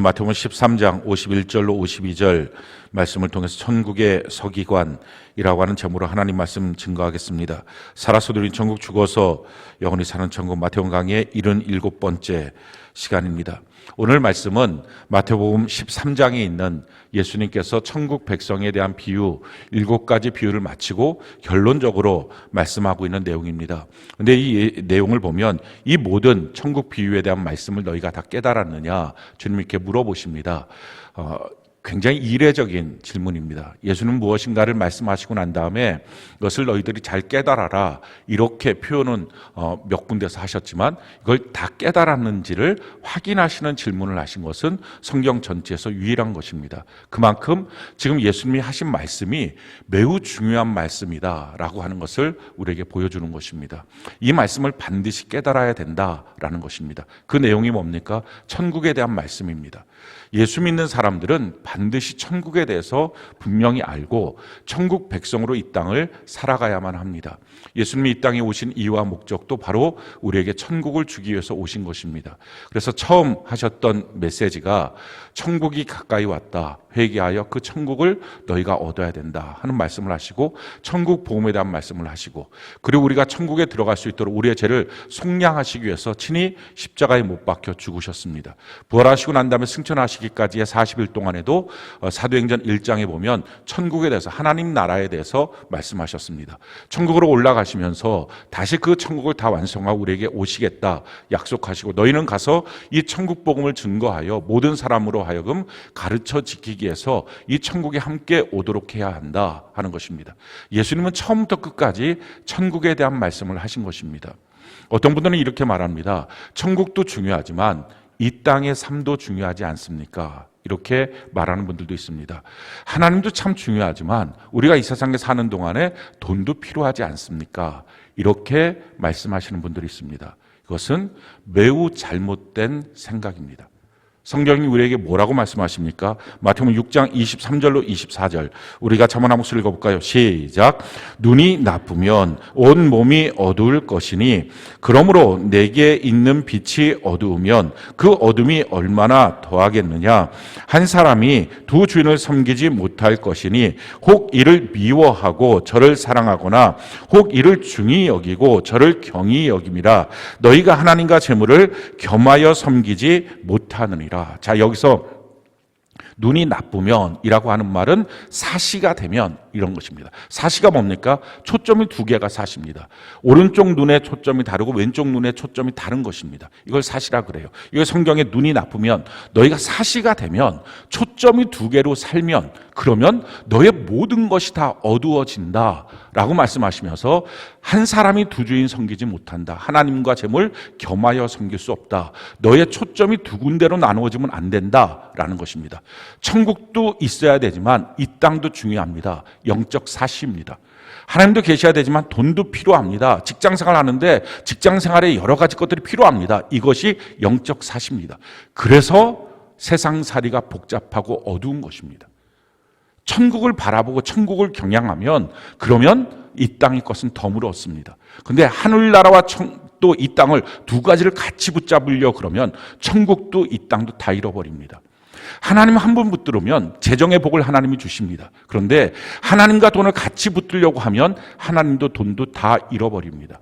마태복음 13장 51절로 52절 말씀을 통해서 천국의 서기관이라고 하는 제목으로 하나님 말씀 증거하겠습니다. 살아서 누린 천국, 죽어서 영원히 사는 천국, 마태복음 강의의 77번째 시간입니다. 오늘 말씀은 마태복음 13장에 있는 예수님께서 천국 백성에 대한 비유 7가지 비유를 마치고 결론적으로 말씀하고 있는 내용입니다. 그런데 이 내용을 보면 이 모든 천국 비유에 대한 말씀을 너희가 다 깨달았느냐 주님 이렇게 물어보십니다. 굉장히 이례적인 질문입니다. 예수는 무엇인가를 말씀하시고 난 다음에 이것을 너희들이 잘 깨달아라 이렇게 표현은 몇 군데서 하셨지만 이걸 다 깨달았는지를 확인하시는 질문을 하신 것은 성경 전체에서 유일한 것입니다. 그만큼 지금 예수님이 하신 말씀이 매우 중요한 말씀이다라고 하는 것을 우리에게 보여주는 것입니다. 이 말씀을 반드시 깨달아야 된다라는 것입니다. 그 내용이 뭡니까? 천국에 대한 말씀입니다. 예수 믿는 사람들은 반드시 천국에 대해서 분명히 알고 천국 백성으로 이 땅을 살아가야만 합니다. 예수님이 이 땅에 오신 이유와 목적도 바로 우리에게 천국을 주기 위해서 오신 것입니다. 그래서 처음 하셨던 메시지가 천국이 가까이 왔다. 회개하여 그 천국을 너희가 얻어야 된다 하는 말씀을 하시고 천국 복음에 대한 말씀을 하시고 그리고 우리가 천국에 들어갈 수 있도록 우리의 죄를 속량하시기 위해서 친히 십자가에 못 박혀 죽으셨습니다. 부활하시고 난 다음에 승천하시기까지의 40일 동안에도 사도행전 1장에 보면 천국에 대해서 하나님 나라에 대해서 말씀하셨습니다. 천국으로 올라가시면서 다시 그 천국을 다 완성하고 우리에게 오시겠다 약속하시고 너희는 가서 이 천국 복음을 증거하여 모든 사람으로 하여금 가르쳐 지키기 위해서 이 천국에 함께 오도록 해야 한다 하는 것입니다. 예수님은 처음부터 끝까지 천국에 대한 말씀을 하신 것입니다. 어떤 분들은 이렇게 말합니다. 천국도 중요하지만 이 땅의 삶도 중요하지 않습니까? 이렇게 말하는 분들도 있습니다. 하나님도 참 중요하지만 우리가 이 세상에 사는 동안에 돈도 필요하지 않습니까? 이렇게 말씀하시는 분들이 있습니다. 이것은 매우 잘못된 생각입니다. 성경이 우리에게 뭐라고 말씀하십니까? 마태복음 6장 23절로 24절 우리가 자문 한 목소리 읽어볼까요? 시작. 눈이 나쁘면 온 몸이 어두울 것이니 그러므로 내게 있는 빛이 어두우면 그 어둠이 얼마나 더하겠느냐. 한 사람이 두 주인을 섬기지 못할 것이니 혹 이를 미워하고 저를 사랑하거나 혹 이를 중히 여기고 저를 경히 여김이라. 너희가 하나님과 재물을 겸하여 섬기지 못하느니라. 자, 여기서 눈이 나쁘면 이라고 하는 말은 사시가 되면 이런 것입니다. 사시가 뭡니까? 초점이 두 개가 사시입니다. 오른쪽 눈의 초점이 다르고 왼쪽 눈의 초점이 다른 것입니다. 이걸 사시라 그래요. 이거 성경에 눈이 나쁘면 너희가 사시가 되면 초점이 두 개로 살면 그러면 너의 모든 것이 다 어두워진다 라고 말씀하시면서 한 사람이 두 주인 섬기지 못한다. 하나님과 재물 겸하여 섬길 수 없다. 너의 초점이 두 군데로 나누어지면 안 된다라는 것입니다. 천국도 있어야 되지만 이 땅도 중요합니다. 영적 사시입니다. 하나님도 계셔야 되지만 돈도 필요합니다. 직장생활 하는데 직장생활에 여러 가지 것들이 필요합니다. 이것이 영적 사시입니다. 그래서 세상살이가 복잡하고 어두운 것입니다. 천국을 바라보고 천국을 경향하면 그러면 이 땅의 것은 덤으로 얻습니다. 그런데 하늘나라와 또 이 땅을 두 가지를 같이 붙잡으려 그러면 천국도 이 땅도 다 잃어버립니다. 하나님 한 분 붙들으면 재정의 복을 하나님이 주십니다. 그런데 하나님과 돈을 같이 붙들려고 하면 하나님도 돈도 다 잃어버립니다.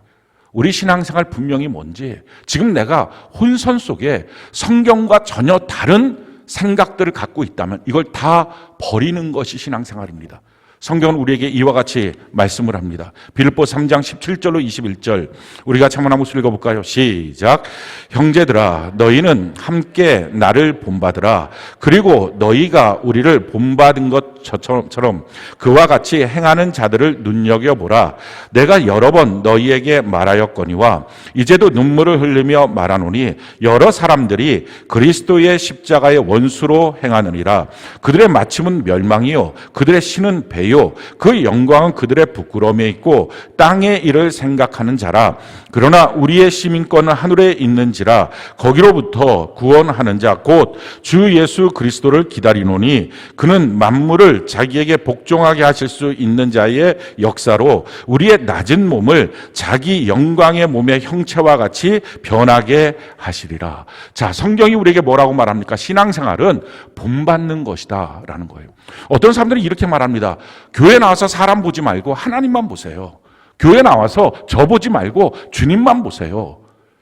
우리 신앙생활 분명히 뭔지 지금 내가 혼선 속에 성경과 전혀 다른 생각들을 갖고 있다면 이걸 다 버리는 것이 신앙생활입니다. 성경은 우리에게 이와 같이 말씀을 합니다. 빌립보 3장 17절로 21절 우리가 한번 한 목소리 읽어볼까요? 시작. 형제들아 너희는 함께 나를 본받으라. 그리고 너희가 우리를 본받은 것처럼 그와 같이 행하는 자들을 눈여겨보라. 내가 여러 번 너희에게 말하였거니와 이제도 눈물을 흘리며 말하노니 여러 사람들이 그리스도의 십자가의 원수로 행하느니라. 그들의 마침은 멸망이요 그들의 신은 배요 자들이요 그 영광은 그들의 부끄러움에 있고 땅의 일을 생각하는 자라. 그러나 우리의 시민권은 하늘에 있는지라 거기로부터 구원하는 자 곧 주 예수 그리스도를 기다리노니 그는 만물을 자기에게 복종하게 하실 수 있는 자의 역사로 우리의 낮은 몸을 자기 영광의 몸의 형체와 같이 변하게 하시리라. 자, 성경이 우리에게 뭐라고 말합니까? 신앙생활은 본받는 것이다 라는 거예요. 어떤 사람들은 이렇게 말합니다. 교회 나와서 사람 보지 말고 하나님만 보세요. 교회 나와서 저 보지 말고 주님만 보세요.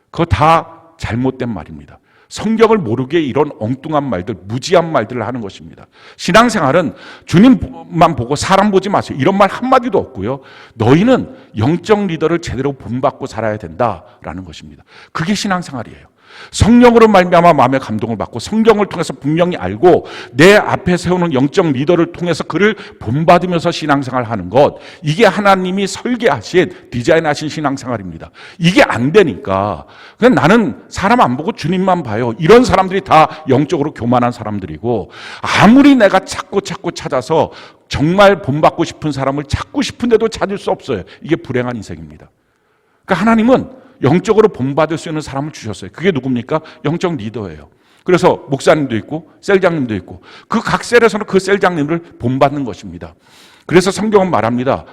그거 다 잘못된 말입니다. 성경을 모르게 이런 엉뚱한 말들, 무지한 말들을 하는 것입니다. 신앙생활은 주님만 보고 사람 보지 마세요. 이런 말 한마디도 없고요. 너희는 영적 리더를 제대로 본받고 살아야 된다라는 것입니다. 그게 신앙생활이에요. 성령으로 말미암아 마음의 감동을 받고 성경을 통해서 분명히 알고 내 앞에 세우는 영적 리더를 통해서 그를 본받으면서 신앙생활을 하는 것, 이게 하나님이 설계하신 디자인하신 신앙생활입니다. 이게 안 되니까 그냥 나는 사람 안 보고 주님만 봐요. 이런 사람들이 다 영적으로 교만한 사람들이고, 아무리 내가 찾고 찾아서 정말 본받고 싶은 사람을 찾고 싶은데도 찾을 수 없어요. 이게 불행한 인생입니다. 그러니까 하나님은 영적으로 본받을 수 있는 사람을 주셨어요. 그게 누굽니까? 영적 리더예요. 그래서 목사님도 있고 셀장님도 있고 그 각 셀에서는 그 셀장님을 본받는 것입니다. 그래서 성경은 말합니다.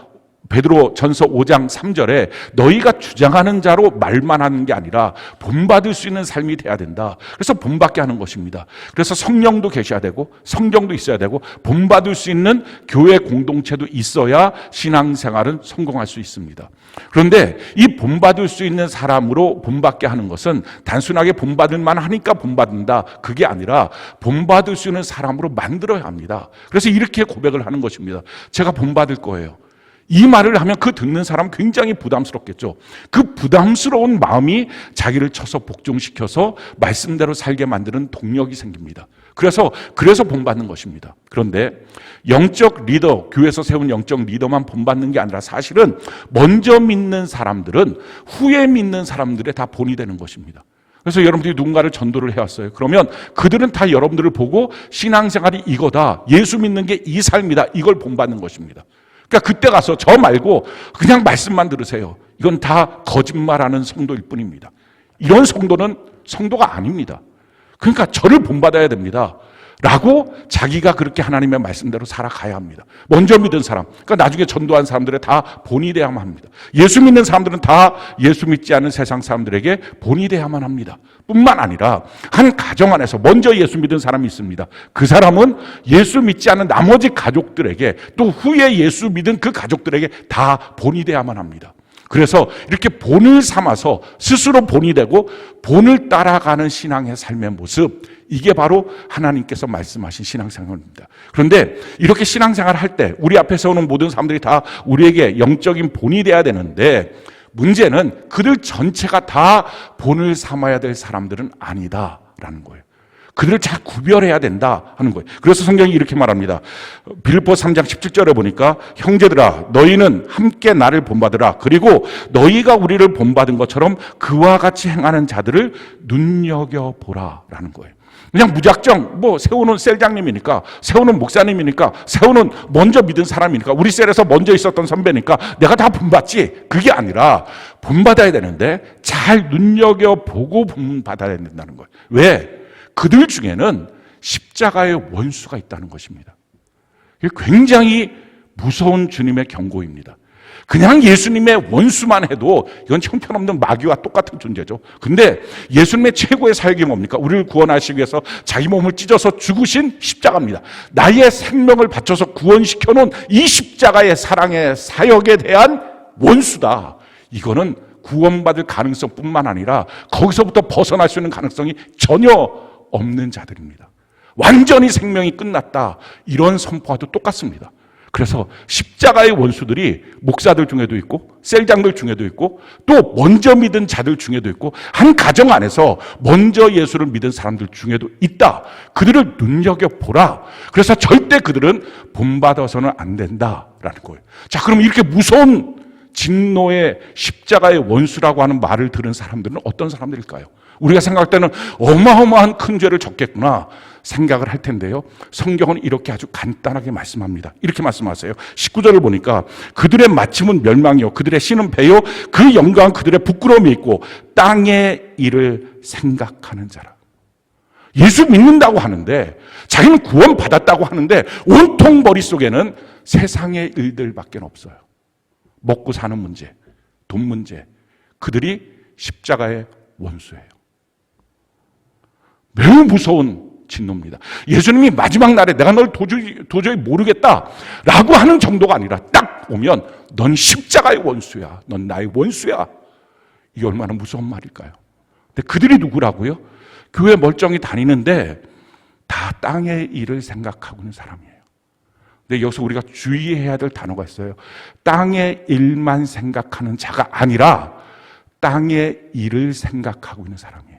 베드로 전서 5장 3절에 너희가 주장하는 자로 말만 하는 게 아니라 본받을 수 있는 삶이 돼야 된다. 그래서 본받게 하는 것입니다. 그래서 성령도 계셔야 되고 성경도 있어야 되고 본받을 수 있는 교회 공동체도 있어야 신앙생활은 성공할 수 있습니다. 그런데 이 본받을 수 있는 사람으로 본받게 하는 것은 단순하게 본받을 만하니까 본받는다, 그게 아니라 본받을 수 있는 사람으로 만들어야 합니다. 그래서 이렇게 고백을 하는 것입니다. 제가 본받을 거예요. 이 말을 하면 그 듣는 사람 굉장히 부담스럽겠죠. 그 부담스러운 마음이 자기를 쳐서 복종시켜서 말씀대로 살게 만드는 동력이 생깁니다. 그래서 본받는 것입니다. 그런데 영적 리더, 교회에서 세운 영적 리더만 본받는 게 아니라 사실은 먼저 믿는 사람들은 후에 믿는 사람들의 다 본이 되는 것입니다. 그래서 여러분들이 누군가를 전도를 해왔어요. 그러면 그들은 다 여러분들을 보고 신앙생활이 이거다, 예수 믿는 게 이 삶이다, 이걸 본받는 것입니다. 그러니까 그때 가서 저 말고 그냥 말씀만 들으세요. 이건 다 거짓말하는 성도일 뿐입니다. 이런 성도는 성도가 아닙니다. 그러니까 저를 본받아야 됩니다 라고 자기가 그렇게 하나님의 말씀대로 살아가야 합니다. 먼저 믿은 사람, 그러니까 나중에 전도한 사람들의 다 본이 돼야만 합니다. 예수 믿는 사람들은 다 예수 믿지 않은 세상 사람들에게 본이 돼야만 합니다. 뿐만 아니라 한 가정 안에서 먼저 예수 믿은 사람이 있습니다. 그 사람은 예수 믿지 않은 나머지 가족들에게, 또 후에 예수 믿은 그 가족들에게 다 본이 돼야만 합니다. 그래서 이렇게 본을 삼아서 스스로 본이 되고 본을 따라가는 신앙의 삶의 모습, 이게 바로 하나님께서 말씀하신 신앙생활입니다. 그런데 이렇게 신앙생활을 할 때 우리 앞에 세우는 모든 사람들이 다 우리에게 영적인 본이 돼야 되는데, 문제는 그들 전체가 다 본을 삼아야 될 사람들은 아니다라는 거예요. 그들을 잘 구별해야 된다 하는 거예요. 그래서 성경이 이렇게 말합니다. 빌립보 3장 17절에 보니까 형제들아 너희는 함께 나를 본받으라. 그리고 너희가 우리를 본받은 것처럼 그와 같이 행하는 자들을 눈여겨보라 라는 거예요. 그냥 무작정 세우는 셀장님이니까, 세우는 목사님이니까, 세우는 먼저 믿은 사람이니까, 우리 셀에서 먼저 있었던 선배니까 내가 다 본받지, 그게 아니라 본받아야 되는데 잘 눈여겨보고 본받아야 된다는 거예요. 왜? 그들 중에는 십자가의 원수가 있다는 것입니다. 이게 굉장히 무서운 주님의 경고입니다. 그냥 예수님의 원수만 해도 이건 형편없는 마귀와 똑같은 존재죠. 근데 예수님의 최고의 사역이 뭡니까? 우리를 구원하시기 위해서 자기 몸을 찢어서 죽으신 십자가입니다. 나의 생명을 바쳐서 구원시켜놓은 이 십자가의 사랑의 사역에 대한 원수다. 이거는 구원받을 가능성뿐만 아니라 거기서부터 벗어날 수 있는 가능성이 전혀 없는 자들입니다. 완전히 생명이 끝났다, 이런 선포와도 똑같습니다. 그래서 십자가의 원수들이 목사들 중에도 있고 셀장들 중에도 있고 또 먼저 믿은 자들 중에도 있고 한 가정 안에서 먼저 예수를 믿은 사람들 중에도 있다. 그들을 눈여겨보라. 그래서 절대 그들은 본받아서는 안 된다라는 거예요. 자, 그럼 이렇게 무서운 진노의 십자가의 원수라고 하는 말을 들은 사람들은 어떤 사람들일까요? 우리가 생각할 때는 어마어마한 큰 죄를 졌겠구나, 생각을 할 텐데요. 성경은 이렇게 아주 간단하게 말씀합니다. 이렇게 말씀하세요. 19절을 보니까 그들의 마침은 멸망이요 그들의 신은 배요 그 영광은 그들의 부끄러움이 있고 땅의 일을 생각하는 자라. 예수 믿는다고 하는데 자기는 구원받았다고 하는데 온통 머릿속에는 세상의 일들밖에 없어요. 먹고 사는 문제, 돈 문제. 그들이 십자가의 원수예요. 매우 무서운 진노입니다. 예수님이 마지막 날에 내가 널 도저히 모르겠다라고 하는 정도가 아니라 딱 오면 넌 십자가의 원수야. 넌 나의 원수야. 이게 얼마나 무서운 말일까요? 근데 그들이 누구라고요? 교회 멀쩡히 다니는데 다 땅의 일을 생각하고 있는 사람이에요. 근데 여기서 우리가 주의해야 될 단어가 있어요. 땅의 일만 생각하는 자가 아니라 땅의 일을 생각하고 있는 사람이에요.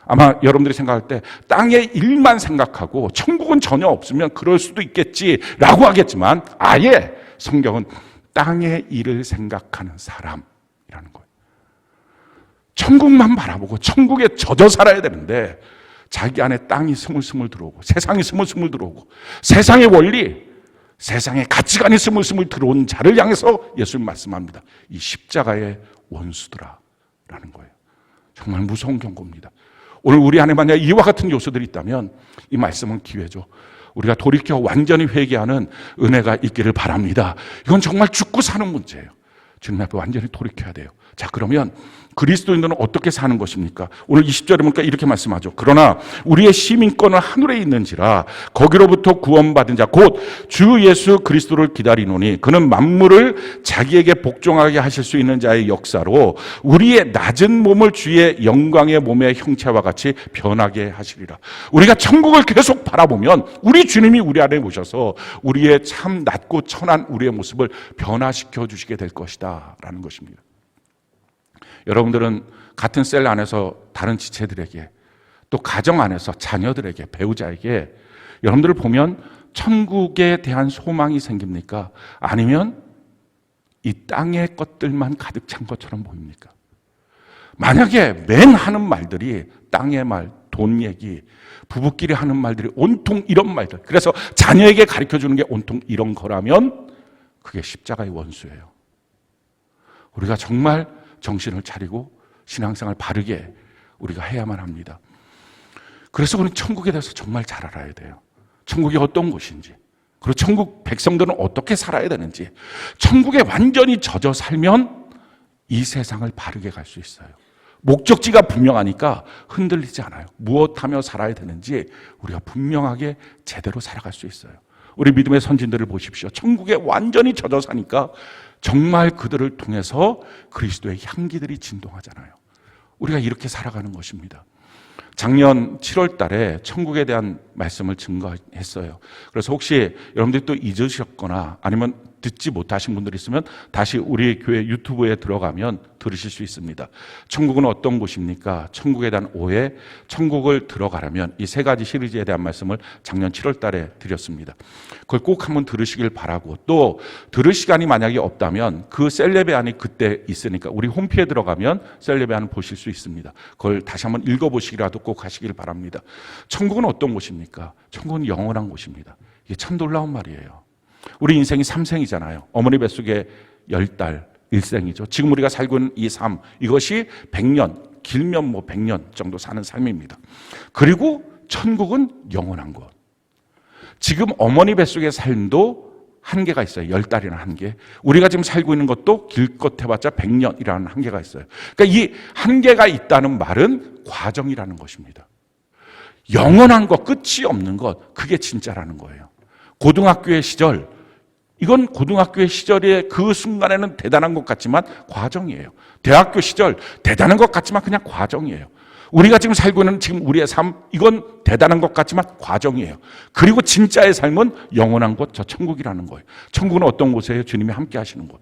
아마 여러분들이 생각할 때 땅의 일만 생각하고 천국은 전혀 없으면 그럴 수도 있겠지라고 하겠지만 아예 성경은 땅의 일을 생각하는 사람이라는 거예요. 천국만 바라보고 천국에 젖어 살아야 되는데 자기 안에 땅이 스물스물 들어오고 세상이 스물스물 들어오고 세상의 원리, 세상의 가치관이 스물스물 들어온 자를 향해서 예수님 말씀합니다. 이 십자가의 원수들아라는 거예요. 정말 무서운 경고입니다. 오늘 우리 안에 만약 이와 같은 요소들이 있다면 이 말씀은 기회죠. 우리가 돌이켜 완전히 회개하는 은혜가 있기를 바랍니다. 이건 정말 죽고 사는 문제예요. 주님 앞에 완전히 돌이켜야 돼요. 자, 그러면 그리스도인들은 어떻게 사는 것입니까? 오늘 20절에 보니까 이렇게 말씀하죠. 그러나 우리의 시민권은 하늘에 있는지라 거기로부터 구원받은 자 곧 주 예수 그리스도를 기다리노니 그는 만물을 자기에게 복종하게 하실 수 있는 자의 역사로 우리의 낮은 몸을 주의 영광의 몸의 형체와 같이 변하게 하시리라. 우리가 천국을 계속 바라보면 우리 주님이 우리 안에 오셔서 우리의 참 낮고 천한 우리의 모습을 변화시켜 주시게 될 것이다 라는 것입니다. 여러분들은 같은 셀 안에서 다른 지체들에게 또 가정 안에서 자녀들에게 배우자에게 여러분들을 보면 천국에 대한 소망이 생깁니까? 아니면 이 땅의 것들만 가득 찬 것처럼 보입니까? 만약에 맨 하는 말들이 땅의 말, 돈 얘기, 부부끼리 하는 말들이 온통 이런 말들, 그래서 자녀에게 가르쳐주는 게 온통 이런 거라면 그게 십자가의 원수예요. 우리가 정말 정신을 차리고 신앙생활 바르게 우리가 해야만 합니다. 그래서 우리는 천국에 대해서 정말 잘 알아야 돼요. 천국이 어떤 곳인지, 그리고 천국 백성들은 어떻게 살아야 되는지. 천국에 완전히 젖어 살면 이 세상을 바르게 갈 수 있어요. 목적지가 분명하니까 흔들리지 않아요. 무엇하며 살아야 되는지 우리가 분명하게 제대로 살아갈 수 있어요. 우리 믿음의 선진들을 보십시오. 천국에 완전히 젖어 사니까 정말 그들을 통해서 그리스도의 향기들이 진동하잖아요. 우리가 이렇게 살아가는 것입니다. 작년 7월 달에 천국에 대한 말씀을 증거했어요. 그래서 혹시 여러분들이 또 잊으셨거나 아니면 듣지 못하신 분들이 있으면 다시 우리 교회 유튜브에 들어가면 들으실 수 있습니다. 천국은 어떤 곳입니까? 천국에 대한 오해, 천국을 들어가려면 이 세 가지 시리즈에 대한 말씀을 작년 7월 달에 드렸습니다. 그걸 꼭 한번 들으시길 바라고, 또 들을 시간이 만약에 없다면 그 셀레베안이 그때 있으니까 우리 홈피에 들어가면 셀레베안을 보실 수 있습니다. 그걸 다시 한번 읽어보시기라도 꼭 하시길 바랍니다. 천국은 어떤 곳입니까? 천국은 영원한 곳입니다. 이게 참 놀라운 말이에요. 우리 인생이 3생이잖아요. 어머니 뱃속에 10달 1생이죠. 지금 우리가 살고 있는 이 삶, 이것이 100년, 길면 100년 정도 사는 삶입니다. 그리고 천국은 영원한 것. 지금 어머니 뱃속의 삶도 한계가 있어요. 10달이라는 한계. 우리가 지금 살고 있는 것도 길껏 해봤자 100년이라는 한계가 있어요. 그러니까 이 한계가 있다는 말은 과정이라는 것입니다. 영원한 것, 끝이 없는 것, 그게 진짜라는 거예요. 고등학교의 시절, 이건 고등학교의 시절의 그 순간에는 대단한 것 같지만 과정이에요. 대학교 시절 대단한 것 같지만 그냥 과정이에요. 우리가 지금 살고 있는 지금 우리의 삶, 이건 대단한 것 같지만 과정이에요. 그리고 진짜의 삶은 영원한 곳, 저 천국이라는 거예요. 천국은 어떤 곳이에요? 주님이 함께 하시는 곳.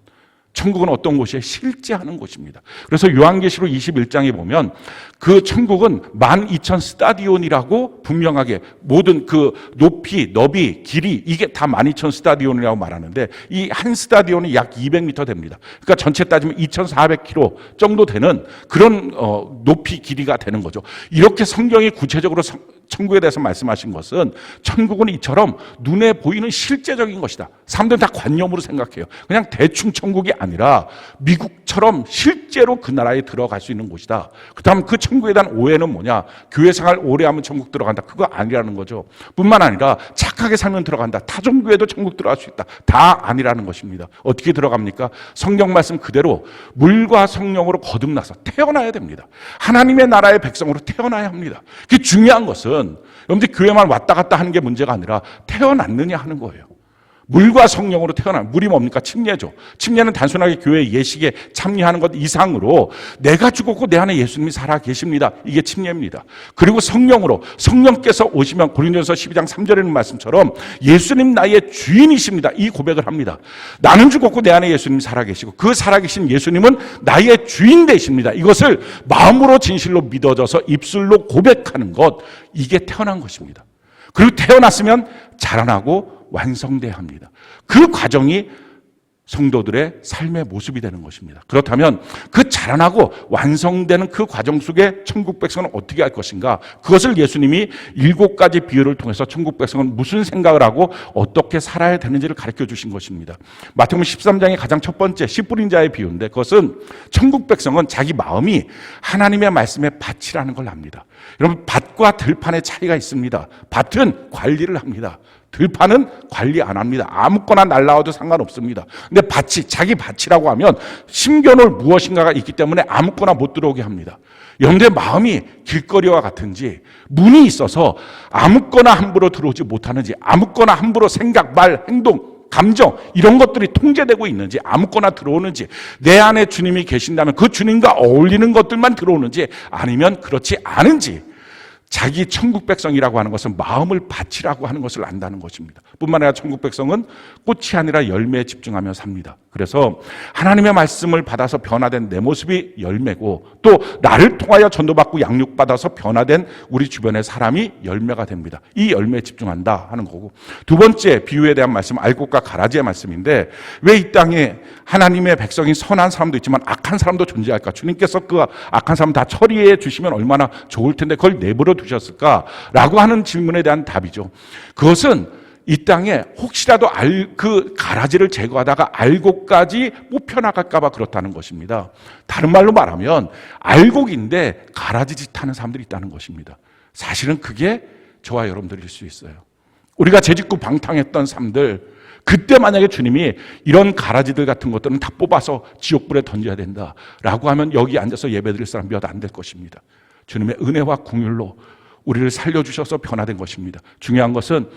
천국은 어떤 곳이에요? 실제하는 곳입니다. 그래서 요한계시록 21장에 보면 그 천국은 12,000 스타디온이라고 분명하게 모든 그 높이, 너비, 길이 이게 다 12,000 스타디온이라고 말하는데 이 한 스타디온이 약 200m 됩니다. 그러니까 전체 따지면 2,400km 정도 되는 그런 높이, 길이가 되는 거죠. 이렇게 성경이 구체적으로 천국에 대해서 말씀하신 것은 천국은 이처럼 눈에 보이는 실제적인 것이다. 사람들은 다 관념으로 생각해요. 그냥 대충 천국이 아니라 미국처럼 실제로 그 나라에 들어갈 수 있는 곳이다. 그다음 그 천국에 대한 오해는 뭐냐? 교회 생활 오래 하면 천국 들어간다. 그거 아니라는 거죠. 뿐만 아니라 착하게 살면 들어간다. 타종교회도 천국 들어갈 수 있다. 다 아니라는 것입니다. 어떻게 들어갑니까? 성경 말씀 그대로 물과 성령으로 거듭나서 태어나야 됩니다. 하나님의 나라의 백성으로 태어나야 합니다. 그게 중요한 것은 여러분들 교회만 왔다 갔다 하는 게 문제가 아니라 태어났느냐 하는 거예요. 물과 성령으로 태어난 물이 뭡니까? 침례죠. 침례는 단순하게 교회 예식에 참여하는 것 이상으로 내가 죽었고 내 안에 예수님이 살아 계십니다. 이게 침례입니다. 그리고 성령으로 성령께서 오시면 고린도전서 12장 3절에 있는 말씀처럼 예수님 나의 주인이십니다. 이 고백을 합니다. 나는 죽었고 내 안에 예수님이 살아 계시고 그 살아계신 예수님은 나의 주인 되십니다. 이것을 마음으로 진실로 믿어져서 입술로 고백하는 것, 이게 태어난 것입니다. 그리고 태어났으면 자라나고 완성돼야 합니다. 그 과정이 성도들의 삶의 모습이 되는 것입니다. 그렇다면 그 자라나고 완성되는 그 과정 속에 천국 백성은 어떻게 할 것인가? 그것을 예수님이 7가지 비유를 통해서 천국 백성은 무슨 생각을 하고 어떻게 살아야 되는지를 가르쳐 주신 것입니다. 마태복음 13장의 가장 첫 번째 씨 뿌린 자의 비유인데, 그것은 천국 백성은 자기 마음이 하나님의 말씀에 밭이라는 걸 압니다. 여러분, 밭과 들판의 차이가 있습니다. 밭은 관리를 합니다. 들판은 관리 안 합니다. 아무거나 날라와도 상관없습니다. 근데 밭이, 자기 밭이라고 하면 심겨놓을 무엇인가가 있기 때문에 아무거나 못 들어오게 합니다. 여러분들의 마음이 길거리와 같은지, 문이 있어서 아무거나 함부로 들어오지 못하는지, 아무거나 함부로 생각, 말, 행동, 감정 이런 것들이 통제되고 있는지, 아무거나 들어오는지, 내 안에 주님이 계신다면 그 주님과 어울리는 것들만 들어오는지, 아니면 그렇지 않은지, 자기 천국 백성이라고 하는 것은 마음을 바치라고 하는 것을 안다는 것입니다. 뿐만 아니라 천국 백성은 꽃이 아니라 열매에 집중하며 삽니다. 그래서 하나님의 말씀을 받아서 변화된 내 모습이 열매고, 또 나를 통하여 전도받고 양육받아서 변화된 우리 주변의 사람이 열매가 됩니다. 이 열매에 집중한다 하는 거고, 두 번째 비유에 대한 말씀, 알곡과 가라지의 말씀인데, 왜 이 땅에 하나님의 백성이 선한 사람도 있지만 악한 사람도 존재할까? 주님께서 그 악한 사람 다 처리해 주시면 얼마나 좋을 텐데 그걸 내버려 두셨을까라고 하는 질문에 대한 답이죠. 그것은 이 땅에 혹시라도 그 가라지를 제거하다가 알곡까지 뽑혀나갈까 봐 그렇다는 것입니다. 다른 말로 말하면 알곡인데 가라지짓 하는 사람들이 있다는 것입니다. 사실은 그게 저와 여러분들일 수 있어요. 우리가 재짓고 방탕했던 삶들, 그때 만약에 주님이 이런 가라지들 같은 것들은 다 뽑아서 지옥불에 던져야 된다라고 하면 여기 앉아서 예배드릴 사람 몇 안 될 것입니다. 주님의 은혜와 긍휼로 우리를 살려주셔서 변화된 것입니다. 중요한 것은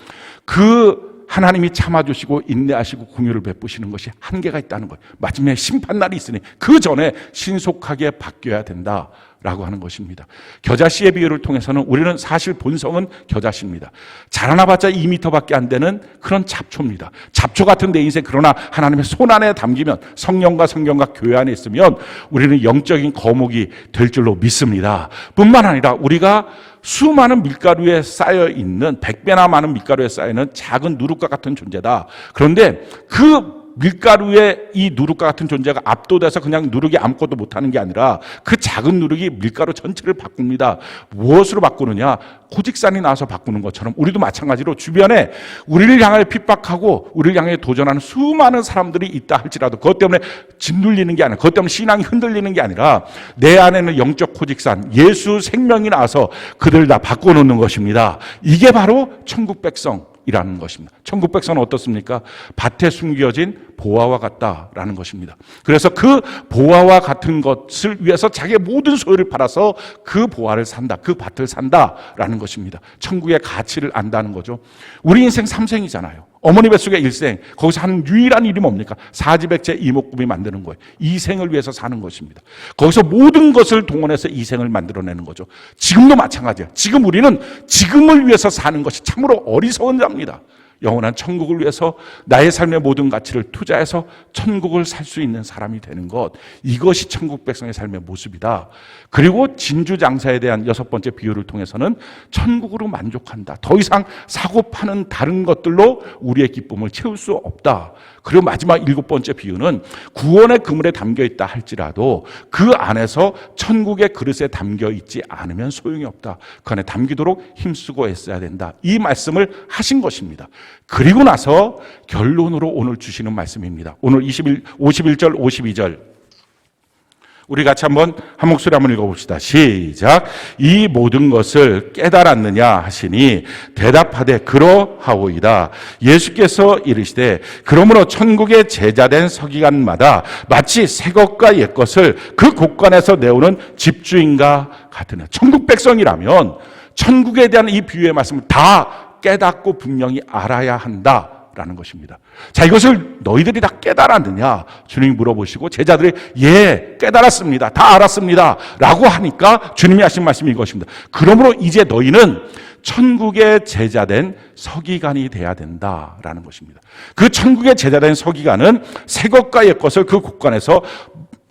그 하나님이 참아주시고 인내하시고 긍휼을 베푸시는 것이 한계가 있다는 것. 마침내 심판날이 있으니 그 전에 신속하게 바뀌어야 된다라고 하는 것입니다. 겨자씨의 비유를 통해서는 우리는 사실 본성은 겨자씨입니다. 자라나봤자 2m밖에 안 되는 그런 잡초입니다. 잡초 같은 내 인생, 그러나 하나님의 손 안에 담기면, 성령과 성경과 교회 안에 있으면 우리는 영적인 거목이 될 줄로 믿습니다. 뿐만 아니라 우리가 수많은 밀가루에 쌓여 있는, 100배나 많은 밀가루에 쌓여 있는 작은 누룩과 같은 존재다. 그런데 그 밀가루의 이 누룩과 같은 존재가 압도돼서 그냥 누룩이 아무것도 못하는 게 아니라 그 작은 누룩이 밀가루 전체를 바꿉니다. 무엇으로 바꾸느냐? 고직산이 나와서 바꾸는 것처럼 우리도 마찬가지로 주변에 우리를 향하여 핍박하고 우리를 향해 도전하는 수많은 사람들이 있다 할지라도 그것 때문에 짓눌리는 게 아니라, 그것 때문에 신앙이 흔들리는 게 아니라 내 안에는 영적 고직산, 예수 생명이 나와서 그들 다 바꿔놓는 것입니다. 이게 바로 천국 백성이라는 것입니다. 천국 백성은 어떻습니까? 밭에 숨겨진 보화와 같다라는 것입니다. 그래서 그 보화와 같은 것을 위해서 자기의 모든 소유를 팔아서 그 보화를 산다, 그 밭을 산다라는 것입니다. 천국의 가치를 안다는 거죠. 우리 인생 3생이잖아요. 어머니 뱃속의 1생, 거기서 하는 유일한 일이 뭡니까? 사지백제 이목구비 만드는 거예요. 이 생을 위해서 사는 것입니다. 거기서 모든 것을 동원해서 이 생을 만들어내는 거죠. 지금도 마찬가지예요. 지금 우리는 지금을 위해서 사는 것이 참으로 어리석은 자입니다. 영원한 천국을 위해서 나의 삶의 모든 가치를 투자해서 천국을 살 수 있는 사람이 되는 것, 이것이 천국 백성의 삶의 모습이다. 그리고 진주장사에 대한 6번째 비유를 통해서는 천국으로 만족한다. 더 이상 사고 파는 다른 것들로 우리의 기쁨을 채울 수 없다. 그리고 마지막 7번째 비유는 구원의 그물에 담겨 있다 할지라도 그 안에서 천국의 그릇에 담겨 있지 않으면 소용이 없다. 그 안에 담기도록 힘쓰고 애써야 된다. 이 말씀을 하신 것입니다. 그리고 나서 결론으로 오늘 주시는 말씀입니다. 오늘 51절, 52절. 우리 같이 한번 한 목소리 한번 읽어봅시다. 시작. 이 모든 것을 깨달았느냐 하시니 대답하되 그러하오이다. 예수께서 이르시되 그러므로 천국의 제자된 서기관마다 마치 새 것과 옛 것을 그 곳간에서 내오는 집주인과 같으나, 천국 백성이라면 천국에 대한 이 비유의 말씀을 다 깨닫고 분명히 알아야 한다 라는 것입니다. 자, 이것을 너희들이 다 깨달았느냐? 주님이 물어보시고 제자들이 예, 깨달았습니다. 다 알았습니다. 라고 하니까 주님이 하신 말씀이 이것입니다. 그러므로 이제 너희는 천국의 제자된 서기관이 돼야 된다라는 것입니다. 그 천국의 제자된 서기관은 새 것과 옛 것을 그 곳간에서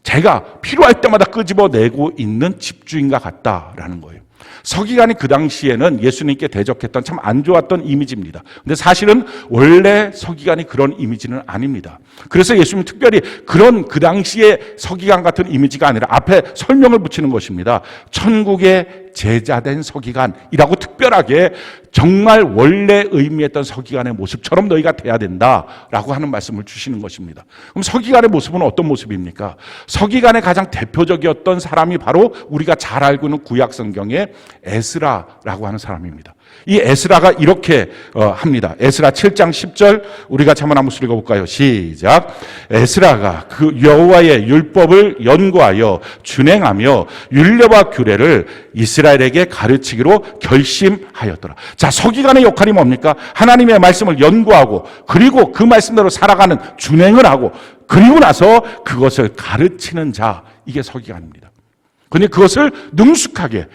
제가 필요할 때마다 끄집어내고 있는 집주인과 같다라는 거예요. 서기관이 그 당시에는 예수님께 대적했던 참 안 좋았던 이미지입니다. 근데 사실은 원래 서기관이 그런 이미지는 아닙니다. 그래서 예수님이 특별히 그런 그 당시에 서기관 같은 이미지가 아니라 앞에 설명을 붙이는 것입니다. 천국의 제자된 서기관이라고 특별하게 정말 원래 의미했던 서기관의 모습처럼 너희가 돼야 된다라고 하는 말씀을 주시는 것입니다. 그럼 서기관의 모습은 어떤 모습입니까? 서기관의 가장 대표적이었던 사람이 바로 우리가 잘 알고 있는 구약 성경의 에스라라고 하는 사람입니다. 이 에스라가 이렇게 합니다. 에스라 7장 10절 우리가 한번 한번 읽어볼까요? 시작. 에스라가 그 여호와의 율법을 연구하여 준행하며 율례와 규례를 이스라엘에게 가르치기로 결심하였더라. 자, 서기관의 역할이 뭡니까? 하나님의 말씀을 연구하고 그리고 그 말씀대로 살아가는 준행을 하고 그리고 나서 그것을 가르치는 자, 이게 서기관입니다. 그런데 그것을 능숙하게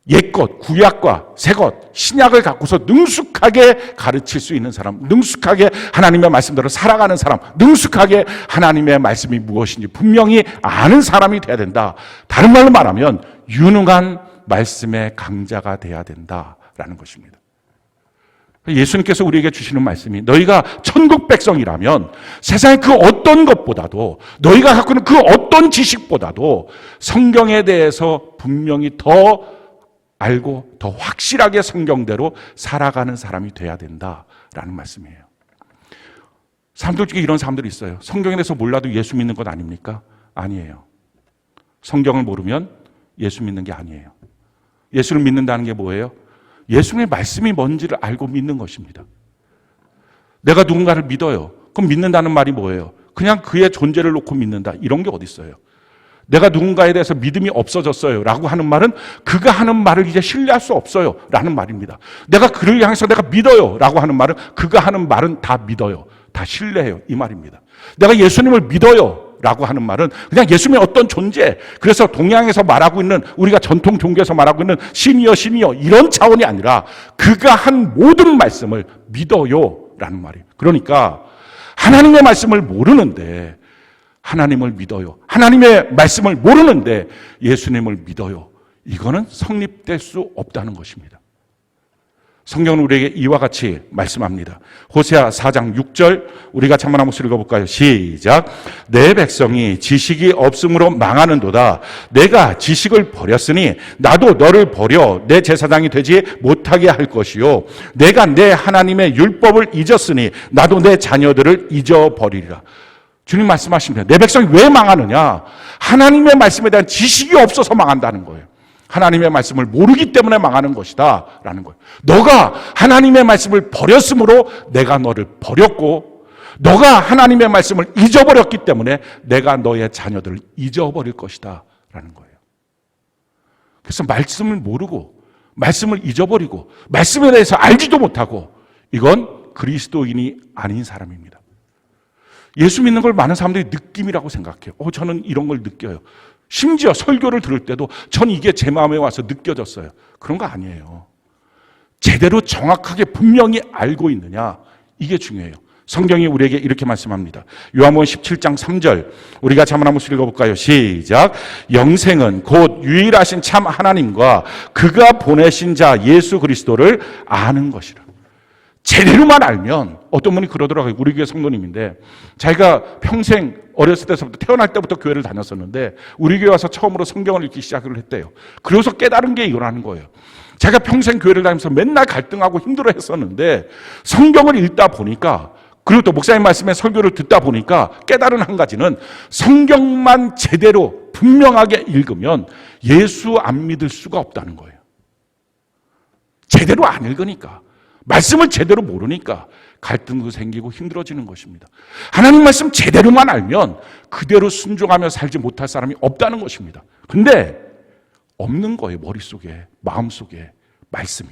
옛것, 구약과 새것, 신약을 갖고서 능숙하게 가르칠 수 있는 사람, 능숙하게 하나님의 말씀대로 살아가는 사람, 능숙하게 하나님의 말씀이 무엇인지 분명히 아는 사람이 돼야 된다. 다른 말로 말하면 유능한 말씀의 강자가 돼야 된다라는 것입니다. 예수님께서 우리에게 주시는 말씀이 너희가 천국 백성이라면 세상의 그 어떤 것보다도 너희가 갖고 있는 그 어떤 지식보다도 성경에 대해서 분명히 더 알고 더 확실하게 성경대로 살아가는 사람이 돼야 된다라는 말씀이에요. 사람들 중에 이런 사람들이 있어요. 성경에 대해서 몰라도 예수 믿는 것 아닙니까? 아니에요. 성경을 모르면 예수 믿는 게 아니에요. 예수를 믿는다는 게 뭐예요? 예수님의 말씀이 뭔지를 알고 믿는 것입니다. 내가 누군가를 믿어요. 그럼 믿는다는 말이 뭐예요? 그냥 그의 존재를 놓고 믿는다. 이런 게 어디 있어요? 내가 누군가에 대해서 믿음이 없어졌어요 라고 하는 말은 그가 하는 말을 이제 신뢰할 수 없어요 라는 말입니다. 내가 그를 향해서 내가 믿어요 라고 하는 말은 그가 하는 말은 다 믿어요, 다 신뢰해요, 이 말입니다. 내가 예수님을 믿어요 라고 하는 말은 그냥 예수님의 어떤 존재, 그래서 동양에서 말하고 있는 우리가 전통 종교에서 말하고 있는 신이여 이런 차원이 아니라 그가 한 모든 말씀을 믿어요 라는 말이에요. 그러니까 하나님의 말씀을 모르는데 하나님을 믿어요, 하나님의 말씀을 모르는데 예수님을 믿어요, 이거는 성립될 수 없다는 것입니다. 성경은 우리에게 이와 같이 말씀합니다. 호세아 4장 6절 우리 같이 한번 한번 읽어볼까요? 시작. 내 백성이 지식이 없음으로 망하는도다. 내가 지식을 버렸으니 나도 너를 버려 내 제사장이 되지 못하게 할 것이요 내가 내 하나님의 율법을 잊었으니 나도 내 자녀들을 잊어버리리라. 주님 말씀하십니다. 내 백성이 왜 망하느냐? 하나님의 말씀에 대한 지식이 없어서 망한다는 거예요. 하나님의 말씀을 모르기 때문에 망하는 것이다 라는 거예요. 너가 하나님의 말씀을 버렸으므로 내가 너를 버렸고 너가 하나님의 말씀을 잊어버렸기 때문에 내가 너의 자녀들을 잊어버릴 것이다 라는 거예요. 그래서 말씀을 모르고 말씀을 잊어버리고 말씀에 대해서 알지도 못하고 이건 그리스도인이 아닌 사람입니다. 예수 믿는 걸 많은 사람들이 느낌이라고 생각해요. 저는 이런 걸 느껴요. 심지어 설교를 들을 때도 전 이게 제 마음에 와서 느껴졌어요. 그런 거 아니에요. 제대로 정확하게 분명히 알고 있느냐, 이게 중요해요. 성경이 우리에게 이렇게 말씀합니다. 요한복음 17장 3절 우리가 한번 읽어볼까요? 시작. 영생은 곧 유일하신 참 하나님과 그가 보내신 자 예수 그리스도를 아는 것이라. 제대로만 알면, 어떤 분이 그러더라고요. 우리 교회 성도님인데 자기가 평생 어렸을 때부터 태어날 때부터 교회를 다녔었는데 우리 교회 와서 처음으로 성경을 읽기 시작을 했대요. 그래서 깨달은 게 이거라는 거예요. 제가 평생 교회를 다니면서 맨날 갈등하고 힘들어 했었는데 성경을 읽다 보니까, 그리고 또 목사님 말씀에 설교를 듣다 보니까 깨달은 한 가지는, 성경만 제대로 분명하게 읽으면 예수 안 믿을 수가 없다는 거예요. 제대로 안 읽으니까, 말씀을 제대로 모르니까 갈등도 생기고 힘들어지는 것입니다. 하나님 말씀 제대로만 알면 그대로 순종하며 살지 못할 사람이 없다는 것입니다. 근데 없는 거예요. 머릿속에, 마음속에 말씀이.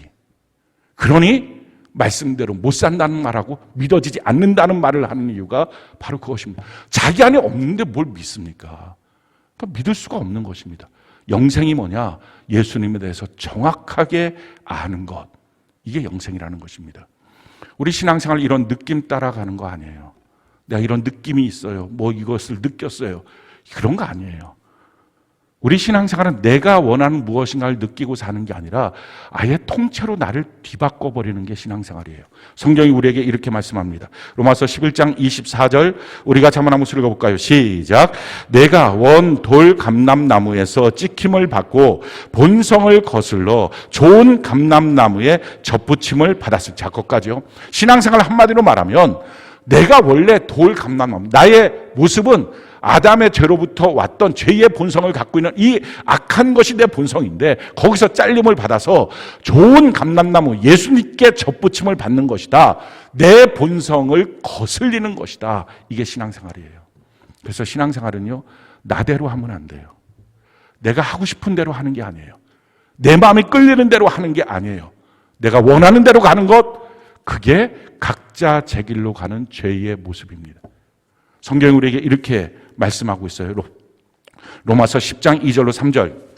그러니 말씀대로 못 산다는 말하고 믿어지지 않는다는 말을 하는 이유가 바로 그것입니다. 자기 안에 없는데 뭘 믿습니까? 그러니까 믿을 수가 없는 것입니다. 영생이 뭐냐? 예수님에 대해서 정확하게 아는 것. 이게 영생이라는 것입니다. 우리 신앙생활 이런 느낌 따라가는 거 아니에요. 내가 이런 느낌이 있어요. 뭐 이것을 느꼈어요. 그런 거 아니에요. 우리 신앙생활은 내가 원하는 무엇인가를 느끼고 사는 게 아니라 아예 통째로 나를 뒤바꿔버리는 게 신앙생활이에요. 성경이 우리에게 이렇게 말씀합니다. 로마서 11장 24절 우리가 한번 읽어볼까요? 시작. 내가 원 돌 감람나무에서 찍힘을 받고 본성을 거슬러 좋은 감람나무에 접붙임을 받았을 작것까지요. 신앙생활 한마디로 말하면 내가 원래 돌 감람나무, 나의 모습은 아담의 죄로부터 왔던 죄의 본성을 갖고 있는 이 악한 것이 내 본성인데 거기서 잘림을 받아서 좋은 감람나무 예수님께 접붙임을 받는 것이다. 내 본성을 거슬리는 것이다. 이게 신앙생활이에요. 그래서 신앙생활은요, 나대로 하면 안 돼요. 내가 하고 싶은 대로 하는 게 아니에요. 내 마음이 끌리는 대로 하는 게 아니에요. 내가 원하는 대로 가는 것, 그게 각자 제 길로 가는 죄의 모습입니다. 성경이 우리에게 이렇게 말씀하고 있어요. 로마서 10장 2절로 3절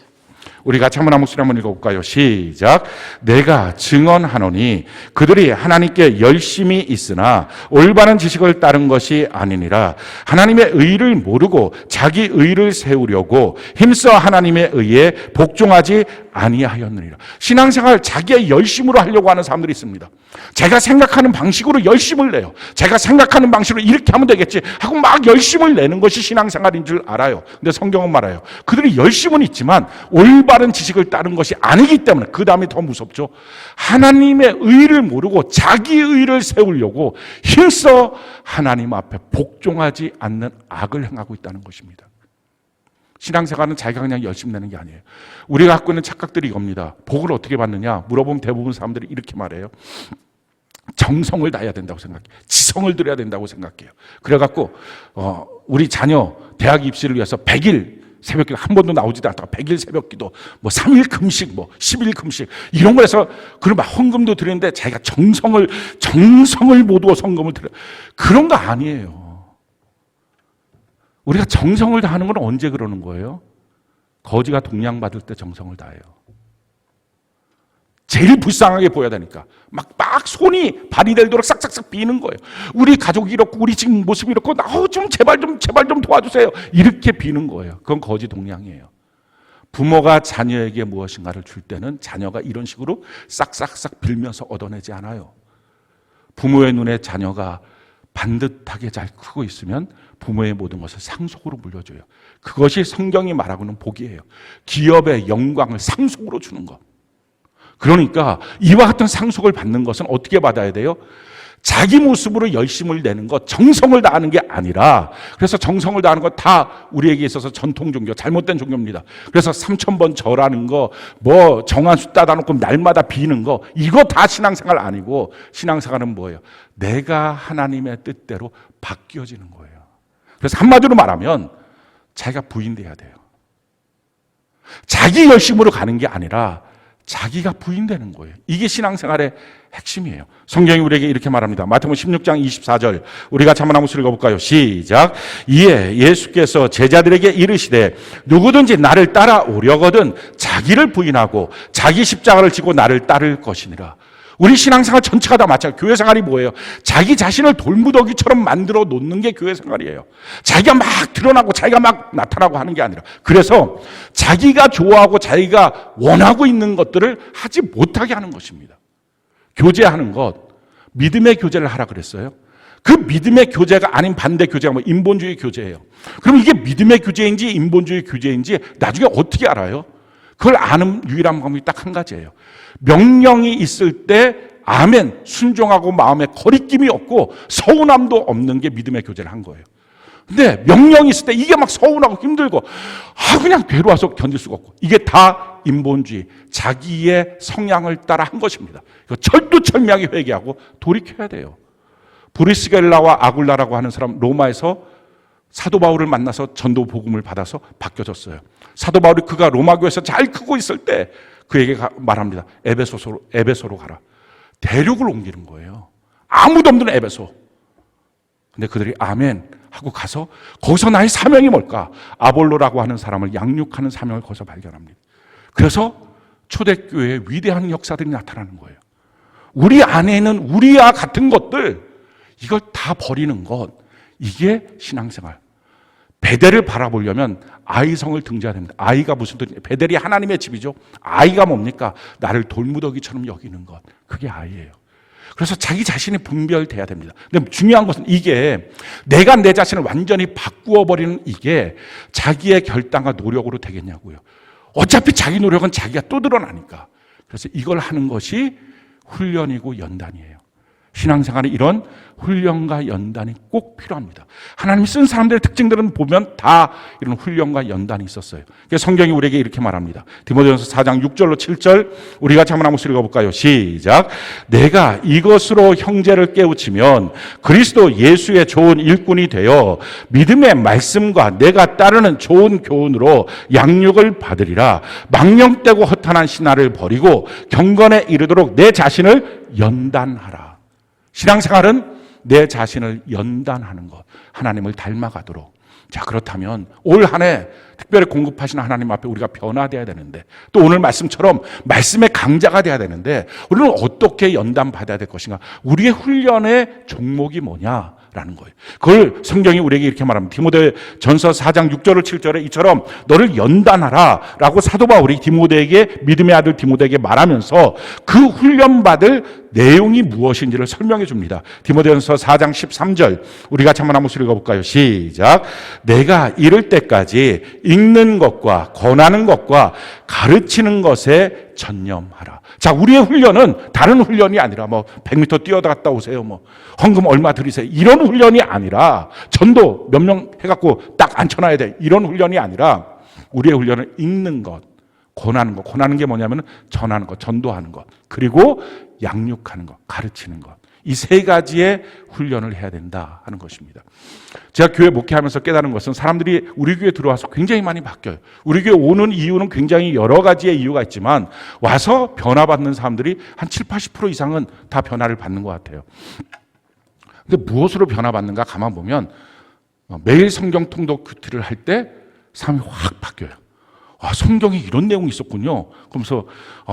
우리 같이 한번 목소리 한번 읽어볼까요? 시작. 내가 증언하노니 그들이 하나님께 열심히 있으나 올바른 지식을 따른 것이 아니니라. 하나님의 의를 모르고 자기 의를 세우려고 힘써 하나님의 의에 복종하지 아니하였느니라. 신앙생활 자기의 열심으로 하려고 하는 사람들이 있습니다. 제가 생각하는 방식으로 열심을 내요. 제가 생각하는 방식으로 이렇게 하면 되겠지 하고 막 열심을 내는 것이 신앙생활인 줄 알아요. 근데 성경은 말해요. 그들이 열심은 있지만 올바른 지식을 따른 것이 아니기 때문에, 그 다음에 더 무섭죠. 하나님의 의를 모르고 자기 의를 세우려고 힘써 하나님 앞에 복종하지 않는 악을 행하고 있다는 것입니다. 신앙생활은 자기가 그냥 열심히 내는 게 아니에요. 우리가 갖고 있는 착각들이 이겁니다. 복을 어떻게 받느냐 물어보면 대부분 사람들이 이렇게 말해요. 정성을 다해야 된다고 생각해요. 지성을 들여야 된다고 생각해요. 그래갖고 우리 자녀 대학 입시를 위해서 100일 새벽기도 한 번도 나오지도 않다가 100일 새벽기도, 뭐 3일 금식, 뭐 10일 금식 이런 걸 해서 그런 막 헌금도 드리는데 자기가 정성을 모두어 헌금을 드려요. 그런 거 아니에요. 우리가 정성을 다하는 건 언제 그러는 거예요? 거지가 동양 받을 때 정성을 다해요. 제일 불쌍하게 보여야 되니까 막 손이 발이 되도록 싹싹싹 비는 거예요. 우리 가족이 이렇고 우리 지금 모습이 이렇고 좀 제발 좀 도와주세요. 이렇게 비는 거예요. 그건 거지 동양이에요. 부모가 자녀에게 무엇인가를 줄 때는 자녀가 이런 식으로 싹싹싹 빌면서 얻어내지 않아요. 부모의 눈에 자녀가 반듯하게 잘 크고 있으면 부모의 모든 것을 상속으로 물려줘요. 그것이 성경이 말하고는 복이에요. 기업의 영광을 상속으로 주는 것. 그러니까 이와 같은 상속을 받는 것은 어떻게 받아야 돼요? 자기 모습으로 열심을 내는 것, 정성을 다하는 게 아니라, 그래서 정성을 다하는 것 다 우리에게 있어서 전통 종교, 잘못된 종교입니다. 그래서 3,000번 절하는 거, 뭐 정한 수 따다 놓고 날마다 비는 거, 이거 다 신앙생활 아니고, 신앙생활은 뭐예요? 내가 하나님의 뜻대로 바뀌어지는 거예요. 그래서 한마디로 말하면 자기가 부인돼야 돼요. 자기 열심으로 가는 게 아니라 자기가 부인되는 거예요. 이게 신앙생활의 핵심이에요. 성경이 우리에게 이렇게 말합니다. 마태복음 16장 24절 우리 같이 한번 읽어볼까요? 시작. 이에 예수께서 제자들에게 이르시되 누구든지 나를 따라오려거든 자기를 부인하고 자기 십자가를 지고 나를 따를 것이니라. 우리 신앙생활 전체가 다 마찬가지예요. 교회 생활이 뭐예요? 자기 자신을 돌무더기처럼 만들어 놓는 게 교회 생활이에요. 자기가 막 드러나고 자기가 막 나타나고 하는 게 아니라, 그래서 자기가 좋아하고 자기가 원하고 있는 것들을 하지 못하게 하는 것입니다. 교제하는 것, 믿음의 교제를 하라 그랬어요. 그 믿음의 교제가 아닌 반대 교제가 뭐 인본주의 교제예요. 그럼 이게 믿음의 교제인지 인본주의 교제인지 나중에 어떻게 알아요? 그걸 아는 유일한 방법이 딱 한 가지예요. 명령이 있을 때 아멘 순종하고 마음에 거리낌이 없고 서운함도 없는 게 믿음의 교제를 한 거예요. 근데 명령이 있을 때 이게 막 서운하고 힘들고 그냥 괴로워서 견딜 수가 없고, 이게 다 인본주의, 자기의 성향을 따라 한 것입니다. 이거 철두철미하게 회개하고 돌이켜야 돼요. 브리스겔라와 아굴라라고 하는 사람, 로마에서 사도 바울을 만나서 전도 복음을 받아서 바뀌어졌어요. 사도 바울이 그가 로마 교회에서 잘 크고 있을 때 그에게 말합니다. 에베소로 가라. 대륙을 옮기는 거예요. 아무도 없는 에베소. 근데 그들이 아멘 하고 가서 거기서 나의 사명이 뭘까? 아볼로라고 하는 사람을 양육하는 사명을 거기서 발견합니다. 그래서 초대교회의 위대한 역사들이 나타나는 거예요. 우리 안에는 우리와 같은 것들, 이걸 다 버리는 것, 이게 신앙생활. 베델을 바라보려면 아이성을 등져야 됩니다. 아이가 무슨 뜻이에요? 베델이 하나님의 집이죠. 아이가 뭡니까? 나를 돌무더기처럼 여기는 것, 그게 아이예요. 그래서 자기 자신이 분별돼야 됩니다. 근데 중요한 것은 이게 내가 내 자신을 완전히 바꾸어 버리는 이게 자기의 결단과 노력으로 되겠냐고요. 어차피 자기 노력은 자기가 또 드러나니까. 그래서 이걸 하는 것이 훈련이고 연단이에요. 신앙생활에 이런 훈련과 연단이 꼭 필요합니다. 하나님이 쓴 사람들의 특징들은 보면 다 이런 훈련과 연단이 있었어요. 그래서 성경이 우리에게 이렇게 말합니다. 디모데전서 4장 6절로 7절 우리 같이 한번 읽어볼까요? 시작. 내가 이것으로 형제를 깨우치면 그리스도 예수의 좋은 일꾼이 되어 믿음의 말씀과 내가 따르는 좋은 교훈으로 양육을 받으리라. 망령되고 허탄한 신화를 버리고 경건에 이르도록 내 자신을 연단하라. 신앙생활은 내 자신을 연단하는 것, 하나님을 닮아가도록. 자, 그렇다면 올 한 해 특별히 공급하시는 하나님 앞에 우리가 변화돼야 되는데, 또 오늘 말씀처럼 말씀의 강자가 돼야 되는데, 우리는 어떻게 연단받아야 될 것인가? 우리의 훈련의 종목이 뭐냐라는 거예요. 그걸 성경이 우리에게 이렇게 말합니다. 디모데전서 4장 6절을 7절에 이처럼 너를 연단하라 라고 사도 바울이 디모데에게, 믿음의 아들 디모데에게 말하면서 그 훈련받을 내용이 무엇인지를 설명해 줍니다. 디모데전서 4장 13절 우리 같이 한번 읽어볼까요? 시작. 내가 이를 때까지 읽는 것과 권하는 것과 가르치는 것에 전념하라. 자, 우리의 훈련은 다른 훈련이 아니라 100m 뛰어갔다 오세요, 헌금 얼마 드리세요, 이런 훈련이 아니라, 전도 몇 명 해갖고 딱 앉혀놔야 돼, 이런 훈련이 아니라 우리의 훈련은 읽는 것, 권하는 것. 권하는 게 뭐냐면 전하는 것, 전도하는 것, 그리고 양육하는 것, 가르치는 것. 이 세 가지의 훈련을 해야 된다 하는 것입니다. 제가 교회 목회하면서 깨달은 것은 사람들이 우리 교회에 들어와서 굉장히 많이 바뀌어요. 우리 교회 오는 이유는 굉장히 여러 가지의 이유가 있지만 와서 변화받는 사람들이 한 70-80% 이상은 다 변화를 받는 것 같아요. 근데 무엇으로 변화받는가 가만 보면 매일 성경 통독 큐티를 할 때 사람이 확 바뀌어요. 성경에 이런 내용이 있었군요. 그러면서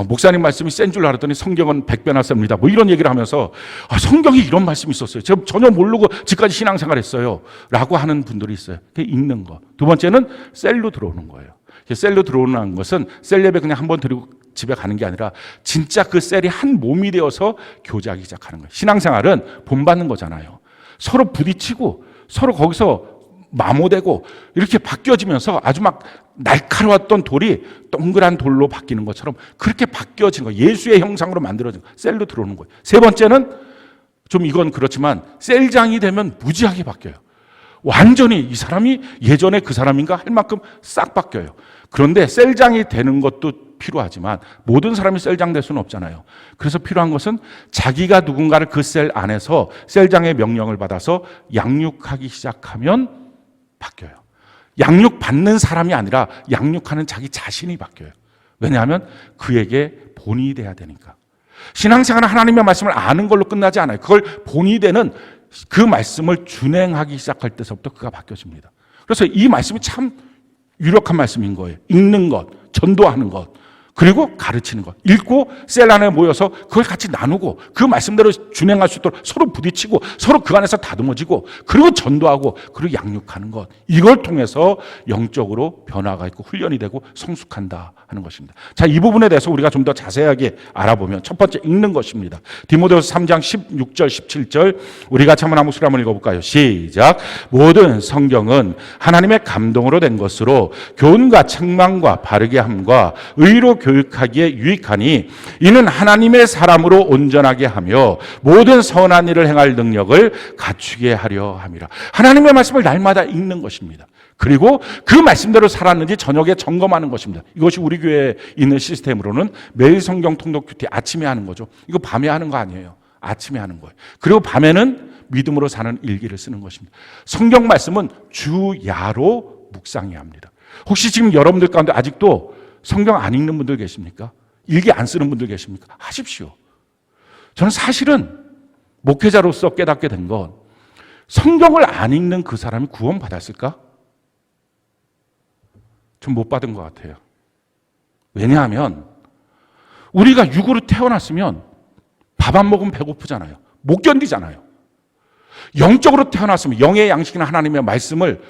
목사님 말씀이 센 줄 알았더니 성경은 100배나 셉니다. 이런 얘기를 하면서 성경에 이런 말씀이 있었어요. 제가 전혀 모르고 지금까지 신앙생활했어요. 라고 하는 분들이 있어요. 그게 읽는 거. 두 번째는 셀로 들어오는 거예요. 셀로 들어오는 것은 셀 예배 그냥 한번 드리고 집에 가는 게 아니라 진짜 그 셀이 한 몸이 되어서 교제하기 시작하는 거예요. 신앙생활은 본받는 거잖아요. 서로 부딪히고 서로 거기서 마모되고 이렇게 바뀌어지면서 아주 막 날카로웠던 돌이 동그란 돌로 바뀌는 것처럼 그렇게 바뀌어진 거예요. 예수의 형상으로 만들어진 거예요. 셀로 들어오는 거예요. 세 번째는 좀 이건 그렇지만 셀장이 되면 무지하게 바뀌어요. 완전히 이 사람이 예전에 그 사람인가 할 만큼 싹 바뀌어요. 그런데 셀장이 되는 것도 필요하지만 모든 사람이 셀장 될 수는 없잖아요. 그래서 필요한 것은 자기가 누군가를 그 셀 안에서 셀장의 명령을 받아서 양육하기 시작하면 바뀌어요. 양육받는 사람이 아니라 양육하는 자기 자신이 바뀌어요. 왜냐하면 그에게 본이 돼야 되니까. 신앙생활은 하나님의 말씀을 아는 걸로 끝나지 않아요. 그걸 본이 되는 그 말씀을 준행하기 시작할 때서부터 그가 바뀌어집니다. 그래서 이 말씀이 참 유력한 말씀인 거예요. 읽는 것, 전도하는 것, 그리고 가르치는 것. 읽고 셀 안에 모여서 그걸 같이 나누고 그 말씀대로 준행할 수 있도록 서로 부딪히고 서로 그 안에서 다듬어지고 그리고 전도하고 그리고 양육하는 것. 이걸 통해서 영적으로 변화가 있고 훈련이 되고 성숙한다 하는 것입니다. 자, 이 부분에 대해서 우리가 좀 더 자세하게 알아보면 첫 번째 읽는 것입니다. 디모데후서 3장 16절 17절 우리 같이 한번 한번 한번 읽어볼까요? 시작. 모든 성경은 하나님의 감동으로 된 것으로 교훈과 책망과 바르게 함과 의로 교육하기에 유익하니 이는 하나님의 사람으로 온전하게 하며 모든 선한 일을 행할 능력을 갖추게 하려 함이라. 하나님의 말씀을 날마다 읽는 것입니다. 그리고 그 말씀대로 살았는지 저녁에 점검하는 것입니다. 이것이 우리 교회에 있는 시스템으로는 매일 성경 통독 큐티 아침에 하는 거죠. 이거 밤에 하는 거 아니에요. 아침에 하는 거예요. 그리고 밤에는 믿음으로 사는 일기를 쓰는 것입니다. 성경 말씀은 주야로 묵상해야 합니다. 혹시 지금 여러분들 가운데 아직도 성경 안 읽는 분들 계십니까? 일기 안 쓰는 분들 계십니까? 하십시오. 저는 사실은 목회자로서 깨닫게 된 건 성경을 안 읽는 그 사람이 구원 받았을까? 좀 못 받은 것 같아요. 왜냐하면 우리가 육으로 태어났으면 밥 안 먹으면 배고프잖아요. 못 견디잖아요. 영적으로 태어났으면 영의 양식이나 하나님의 말씀을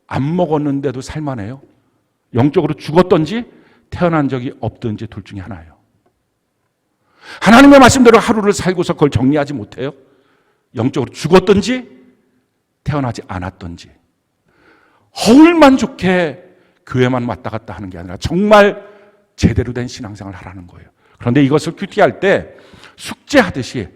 안 먹었는데도 살만해요. 영적으로 죽었던지 태어난 적이 없든지 둘 중에 하나예요. 하나님의 말씀대로 하루를 살고서 그걸 정리하지 못해요. 영적으로 죽었던지 태어나지 않았던지. 허울만 좋게 교회만 왔다 갔다 하는 게 아니라 정말 제대로 된 신앙생활을 하라는 거예요. 그런데 이것을 큐티할 때 숙제하듯이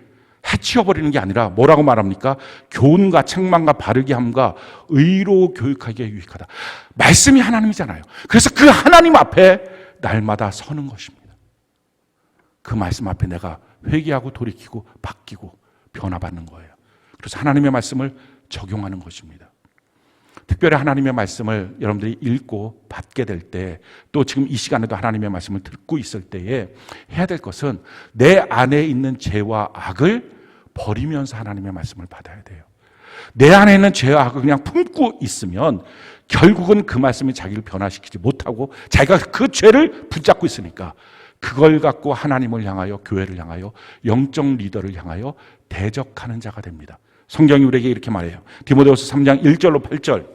해치워버리는 게 아니라 뭐라고 말합니까? 교훈과 책망과 바르게 함과 의로 교육하기에 유익하다. 말씀이 하나님이잖아요. 그래서 그 하나님 앞에 날마다 서는 것입니다. 그 말씀 앞에 내가 회개하고 돌이키고 바뀌고 변화받는 거예요. 그래서 하나님의 말씀을 적용하는 것입니다. 특별히 하나님의 말씀을 여러분들이 읽고 받게 될 때, 또 지금 이 시간에도 하나님의 말씀을 듣고 있을 때에 해야 될 것은 내 안에 있는 죄와 악을 버리면서 하나님의 말씀을 받아야 돼요. 내 안에 있는 죄와 악을 그냥 품고 있으면 결국은 그 말씀이 자기를 변화시키지 못하고 자기가 그 죄를 붙잡고 있으니까 그걸 갖고 하나님을 향하여, 교회를 향하여, 영적 리더를 향하여 대적하는 자가 됩니다. 성경이 우리에게 이렇게 말해요. 디모데후서 3장 1절로 8절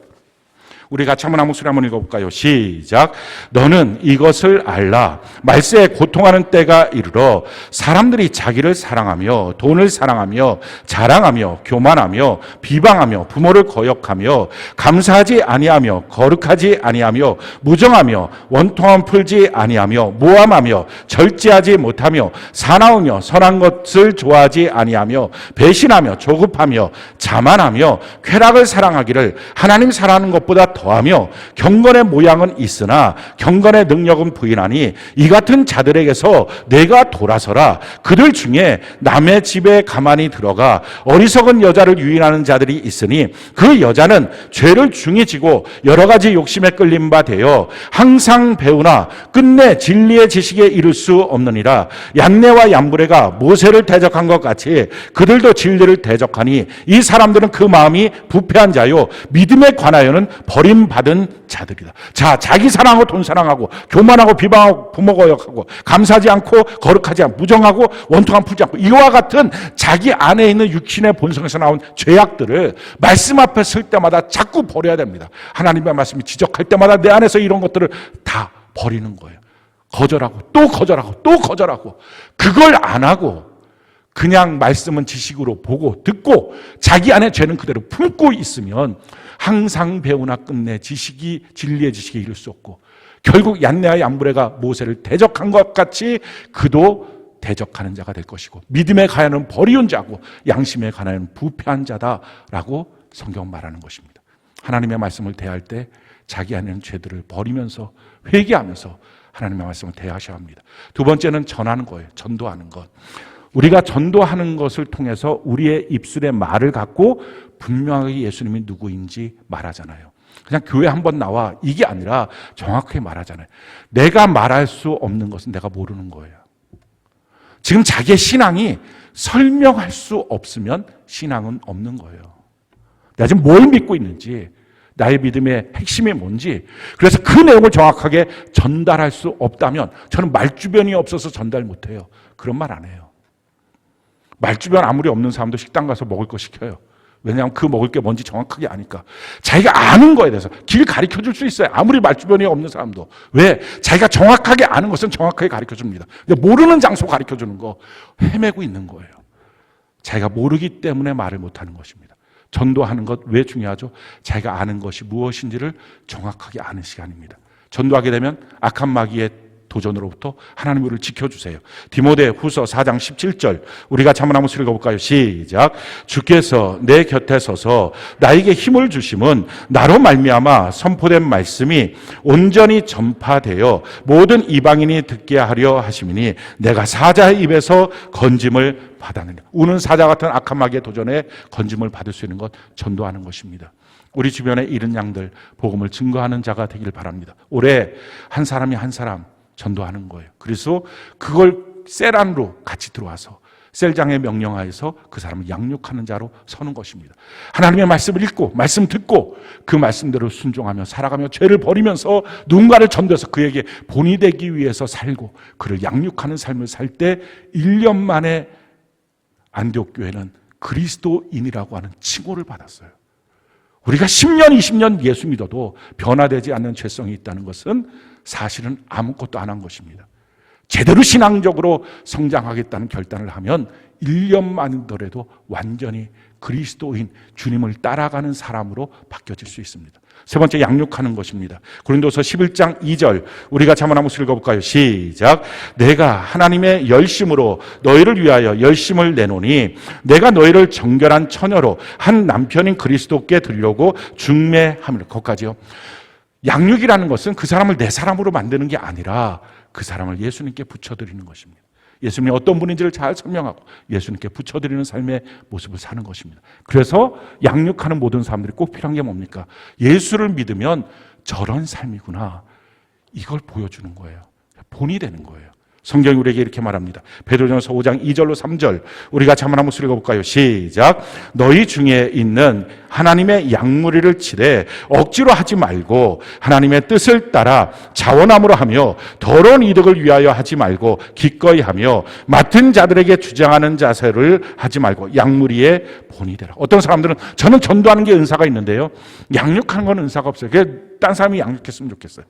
우리 같이 한번 목소리 한번 읽어볼까요? 시작. 너는 이것을 알라. 말세에 고통하는 때가 이르러 사람들이 자기를 사랑하며 돈을 사랑하며 자랑하며 교만하며 비방하며 부모를 거역하며 감사하지 아니하며 거룩하지 아니하며 무정하며 원통함 풀지 아니하며 모함하며 절제하지 못하며 사나우며 선한 것을 좋아하지 아니하며 배신하며 조급하며 자만하며 쾌락을 사랑하기를 하나님 사랑하는 것보다 더하며 경건의 모양은 있으나 경건의 능력은 부인하니 이 같은 자들에게서 내가 돌아서라. 그들 중에 남의 집에 가만히 들어가 어리석은 여자를 유인하는 자들이 있으니 그 여자는 죄를 중히 지고 여러 가지 욕심에 끌린 바 되어 항상 배우나 끝내 진리의 지식에 이를 수 없느니라. 얀네와 얀브레가 모세를 대적한 것 같이 그들도 진리를 대적하니 이 사람들은 그 마음이 부패한 자요 믿음에 관하여는 버림받은 자들이다. 자, 자기 사랑하고 돈 사랑하고 교만하고 비방하고 부모 거역하고 감사하지 않고 거룩하지 않고 무정하고 원통함 풀지 않고 이와 같은 자기 안에 있는 육신의 본성에서 나온 죄악들을 말씀 앞에 설 때마다 자꾸 버려야 됩니다. 하나님의 말씀이 지적할 때마다 내 안에서 이런 것들을 다 버리는 거예요. 거절하고 또 거절하고 또 거절하고 그걸 안 하고 그냥 말씀은 지식으로 보고 듣고 자기 안에 죄는 그대로 품고 있으면 항상 배우나 끝내 지식이 진리의 지식에 이를 수 없고 결국 얀네와 얀브레가 모세를 대적한 것 같이 그도 대적하는 자가 될 것이고 믿음에 관하여는 버리운 자고 양심에 관하여는 부패한 자다라고 성경 말하는 것입니다. 하나님의 말씀을 대할 때 자기 안에 있는 죄들을 버리면서 회개하면서 하나님의 말씀을 대하셔야 합니다. 두 번째는 전하는 거예요. 전도하는 것. 우리가 전도하는 것을 통해서 우리의 입술의 말을 갖고 분명하게 예수님이 누구인지 말하잖아요. 그냥 교회 한번 나와 이게 아니라 정확하게 말하잖아요. 내가 말할 수 없는 것은 내가 모르는 거예요. 지금 자기의 신앙이 설명할 수 없으면 신앙은 없는 거예요. 내가 지금 뭘 믿고 있는지 나의 믿음의 핵심이 뭔지, 그래서 그 내용을 정확하게 전달할 수 없다면 저는 말주변이 없어서 전달 못해요. 그런 말 안 해요. 말주변 아무리 없는 사람도 식당 가서 먹을 거 시켜요. 왜냐하면 그 먹을 게 뭔지 정확하게 아니까. 자기가 아는 거에 대해서 길 가르쳐 줄 수 있어요. 아무리 말주변이 없는 사람도. 왜? 자기가 정확하게 아는 것은 정확하게 가르쳐 줍니다. 모르는 장소 가르쳐 주는 거 헤매고 있는 거예요. 자기가 모르기 때문에 말을 못하는 것입니다. 전도하는 것 왜 중요하죠? 자기가 아는 것이 무엇인지를 정확하게 아는 시간입니다. 전도하게 되면 악한 마귀의 도전으로부터 하나님 우리를 지켜주세요. 디모데 후서 4장 17절 우리가 한번 한번 읽어볼까요? 시작. 주께서 내 곁에 서서 나에게 힘을 주심은 나로 말미암아 선포된 말씀이 온전히 전파되어 모든 이방인이 듣게 하려 하심이니 내가 사자의 입에서 건짐을 받았느니라. 우는 사자 같은 악한 마귀의 도전에 건짐을 받을 수 있는 것 전도하는 것입니다. 우리 주변에 잃은 양들 복음을 증거하는 자가 되길 바랍니다. 올해 한 사람이 한 사람 전도하는 거예요. 그래서 그걸 셀 안으로 같이 들어와서 셀장의 명령하에서 그 사람을 양육하는 자로 서는 것입니다. 하나님의 말씀을 읽고 말씀 듣고 그 말씀대로 순종하며 살아가며 죄를 버리면서 누군가를 전도해서 그에게 본이 되기 위해서 살고 그를 양육하는 삶을 살 때 1년 만에 안디옥 교회는 그리스도인이라고 하는 칭호를 받았어요. 우리가 10년, 20년 예수 믿어도 변화되지 않는 죄성이 있다는 것은 사실은 아무것도 안 한 것입니다. 제대로 신앙적으로 성장하겠다는 결단을 하면 1년만이더라도 완전히 그리스도인 주님을 따라가는 사람으로 바뀌어질 수 있습니다. 세 번째, 양육하는 것입니다. 고린도서 11장 2절 우리가 한번 한번 읽어볼까요? 시작. 내가 하나님의 열심으로 너희를 위하여 열심을 내노니 내가 너희를 정결한 처녀로 한 남편인 그리스도께 드리려고 중매함이라. 거기까지요. 양육이라는 것은 그 사람을 내 사람으로 만드는 게 아니라 그 사람을 예수님께 붙여드리는 것입니다. 예수님이 어떤 분인지를 잘 설명하고 예수님께 붙여드리는 삶의 모습을 사는 것입니다. 그래서 양육하는 모든 사람들이 꼭 필요한 게 뭡니까? 예수를 믿으면 저런 삶이구나. 이걸 보여주는 거예요. 본이 되는 거예요. 성경이 우리에게 이렇게 말합니다. 베드로전서 5장 2절로 3절 우리가 한번 읽어볼까요? 시작. 너희 중에 있는 하나님의 양무리를 치되 억지로 하지 말고 하나님의 뜻을 따라 자원함으로 하며 더러운 이득을 위하여 하지 말고 기꺼이 하며 맡은 자들에게 주장하는 자세를 하지 말고 양무리의 본이 되라. 어떤 사람들은 저는 전도하는 게 은사가 있는데요, 양육하는 건 은사가 없어요. 그게 딴 사람이 양육했으면 좋겠어요.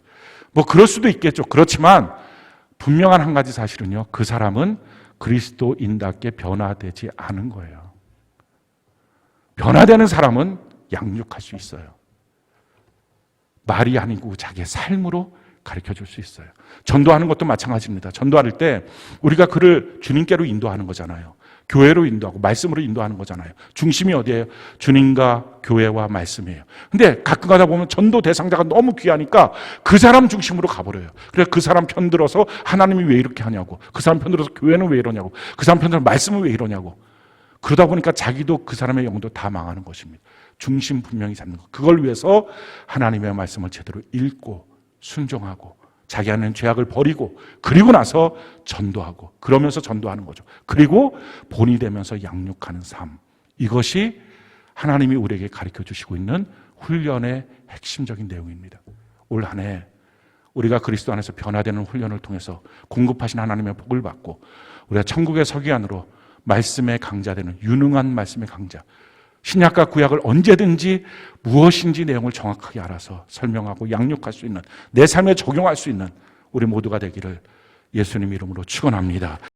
뭐 그럴 수도 있겠죠. 그렇지만 분명한 한 가지 사실은요, 그 사람은 그리스도인답게 변화되지 않은 거예요. 변화되는 사람은 양육할 수 있어요. 말이 아니고 자기의 삶으로 가르쳐 줄 수 있어요. 전도하는 것도 마찬가지입니다. 전도할 때 우리가 그를 주님께로 인도하는 거잖아요. 교회로 인도하고 말씀으로 인도하는 거잖아요. 중심이 어디예요? 주님과 교회와 말씀이에요. 근데 가끔 가다 보면 전도 대상자가 너무 귀하니까 그 사람 중심으로 가버려요. 그래서 그 사람 편들어서 하나님이 왜 이렇게 하냐고, 그 사람 편들어서 교회는 왜 이러냐고, 그 사람 편들어서 말씀은 왜 이러냐고. 그러다 보니까 자기도 그 사람의 영도 다 망하는 것입니다. 중심 분명히 잡는 것. 그걸 위해서 하나님의 말씀을 제대로 읽고 순종하고 자기 안에 죄악을 버리고 그리고 나서 전도하고 그러면서 전도하는 거죠. 그리고 본이 되면서 양육하는 삶. 이것이 하나님이 우리에게 가르쳐 주시고 있는 훈련의 핵심적인 내용입니다. 올 한 해 우리가 그리스도 안에서 변화되는 훈련을 통해서 공급하신 하나님의 복을 받고 우리가 천국의 서기관으로 말씀의 강자되는 유능한 말씀의 강자, 신약과 구약을 언제든지 무엇인지 내용을 정확하게 알아서 설명하고 양육할 수 있는, 내 삶에 적용할 수 있는 우리 모두가 되기를 예수님 이름으로 축원합니다.